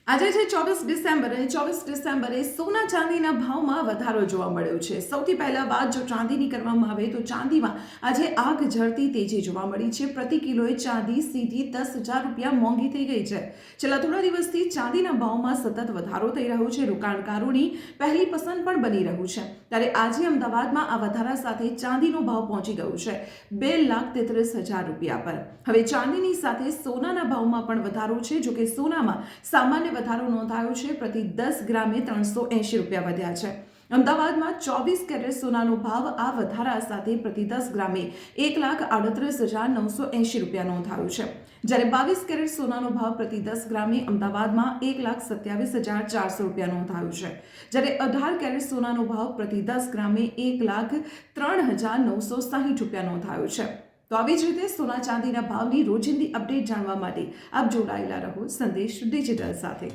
આજે છે 24 ડિસેમ્બર અને 24 ડિસેમ્બરે સોના ચાંદીના ભાવમાં વધારો જોવા મળ્યો છે। સૌથી પહેલા વાત જો ચાંદીની કરવામાં આવે તો ચાંદીમાં આજે આગ ઝરતી તેજી જોવા મળી છે। પ્રતિ કિલોએ ચાંદી સીધી 10,000 રૂપિયા મોંઘી થઈ ગઈ છે। છેલ્લા થોડા દિવસથી ચાંદીના ભાવમાં સતત વધારો થઈ રહ્યો છે। રોકાણકારોની પહેલી પસંદ પણ બની રહ્યું છે। ત્યારે આજે અમદાવાદમાં આ વધારા સાથે ચાંદીનો ભાવ પહોંચી ગયો છે 2,33,000 રૂપિયા પર। હવે ચાંદીની સાથે સોનાના ભાવમાં પણ વધારો છે। જો કે સોનામાં સામાન્ય વધારો નોંધાયો છે। પ્રતિ 10 ગ્રામે 380 રૂપિયા વધ્યા છે। અમદાવાદમાં 24 કેરેટ સોનાનો ભાવ આ વધારા સાથે પ્રતિ 10 ગ્રામે 1,38,980 રૂપિયા નોંધાયો છે। જ્યારે 22 કેરેટ સોનાનો ભાવ પ્રતિ 10 ગ્રામે અમદાવાદમાં 1,27,400 રૂપિયા નોંધાયો છે। જ્યારે 18 કેરેટ સોનાનો ભાવ પ્રતિ 10 ગ્રામે 1,03,960 રૂપિયા નોંધાયો છે। તો આવી જ રીતે સોના ચાંદીના ભાવની રોજિંદી અપડેટ જાણવા માટે આપ જોડાયેલા રહો સંદેશ ડિજિટલ સાથે।